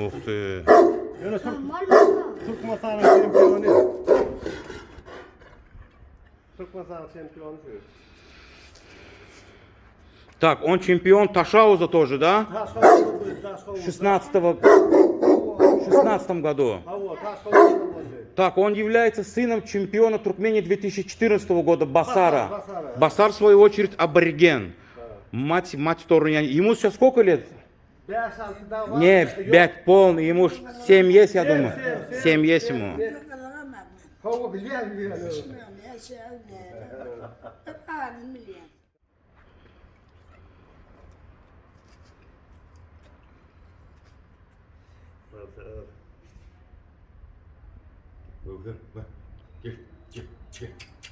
Ух ты. Yani Türk masanın şampiyonu. Türk masanın şampiyonu şu. Так, он чемпион Ташауза тоже, да? В 16 году. Так, он является сыном чемпиона Туркмении 2014 года Басара. Басар, в свою очередь, абориген. Мать тоже. Ему сейчас сколько лет? Не, 5 полный, ему 7 есть, я думаю. 7 есть ему.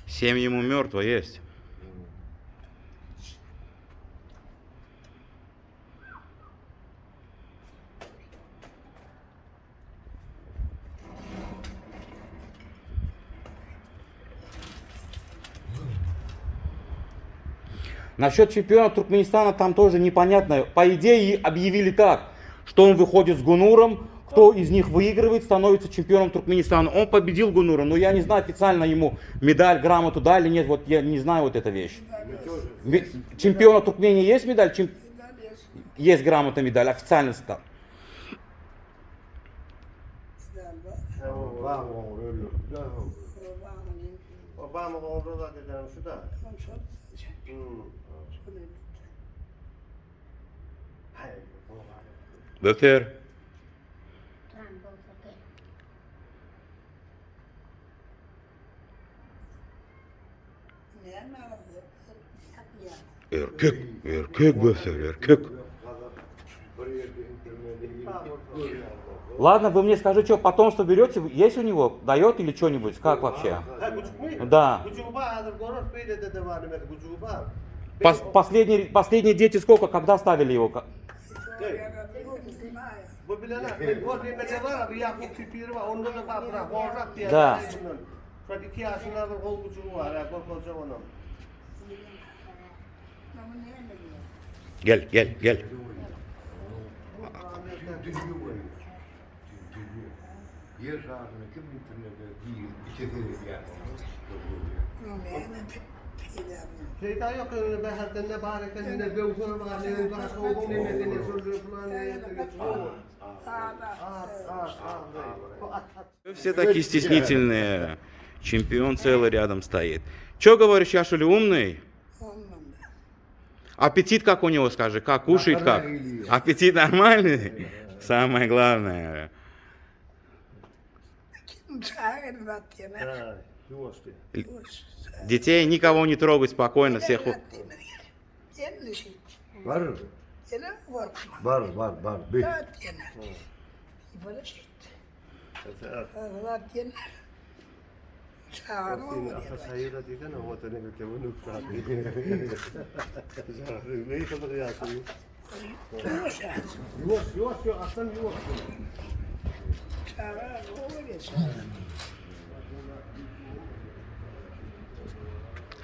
Семь ему мертво есть. Насчет чемпиона Туркменистана там тоже непонятно. По идее объявили так, что он выходит с Гунуром, кто из них выигрывает, становится чемпионом Туркменистана. Он победил Гунура, но я не знаю, официально ему медаль, грамоту дали, нет, вот я не знаю вот эта вещь. Чемпиона Туркмении есть медаль? Есть грамота, медаль, официально стал. Бөтер. Erkek Бөтер, erkek. Ладно, вы мне скажите, что потомство берете, есть у него, дает или что-нибудь, как вообще? Да. Последние дети сколько, когда ставили его? Да. Gel. Şeytan yok önüne beherden ne bahareken ne bevzuna bahareken ne soğuğun ne medeni sözlüğü falan ne Все такие стеснительные. Чемпион целый рядом стоит. Че говоришь, Яшули, умный? Аппетит как у него, скажи, как кушает, как? Аппетит нормальный? Самое главное. Детей никого не трогать, спокойно всех. Var.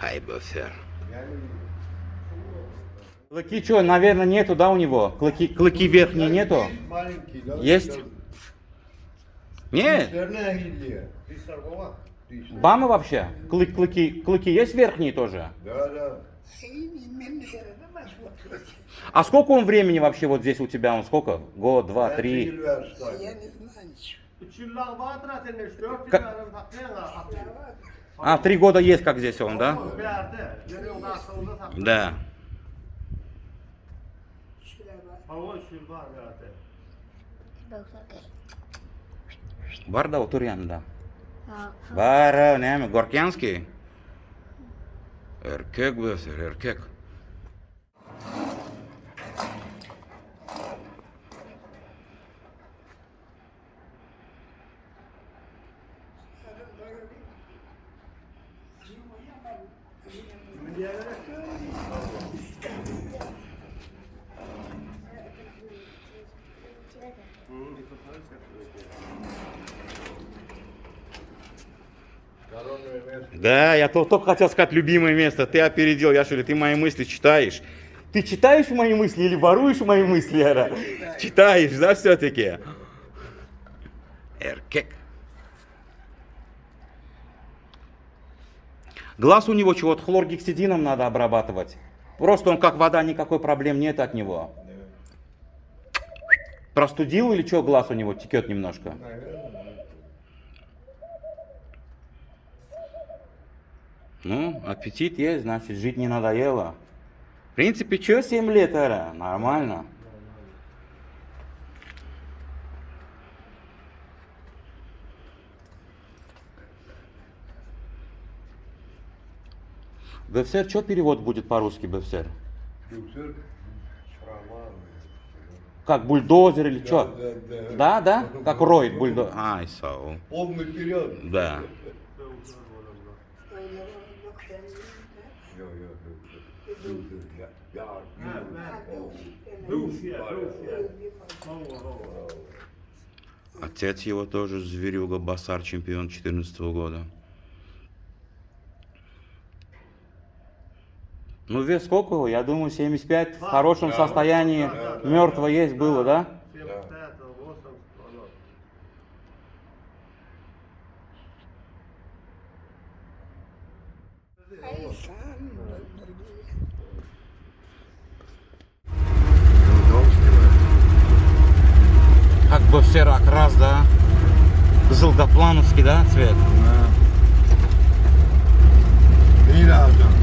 Ай, Бөтер. Клыки что, наверное, нету, да, у него? Клыки верхние нету? Есть? Нет? Бамы вообще? Клыки есть верхние тоже? Да. А сколько он времени вообще вот здесь у тебя? Он сколько? Год, два, 3? Я не знаю. 3 года есть, как здесь он, да? Да. Бар да, отур yanında. Бар, не, Горкянский. Erkek Бөтер, erkek. Да, я только хотел сказать любимое место. Ты опередил, Яшули, ты мои мысли читаешь. Ты читаешь мои мысли или воруешь мои мысли, Ара? Читаешь, да, все-таки? Эркек. Глаз у него чего-то хлоргексидином надо обрабатывать. Просто он как вода, никакой проблем нет от него. Простудил или что, глаз у него текет немножко? Ну, аппетит есть, значит, жить не надоело. В принципе, что 7 лет, Ара? Нормально. БФСР, что перевод будет по-русски БФСР? Бюксер. Как бульдозер или что? Да. Да? Как роид бульдозер. Ай, сау. Полный вперед. Да. Отец его тоже зверюга, Басар, чемпион 2014 года. Ну, вес сколько его? Я думаю, 75. В хорошем состоянии. Мертво есть было, да? 75, 80, Как бы все раз, да? Золотоплановский, да, цвет? Не надо.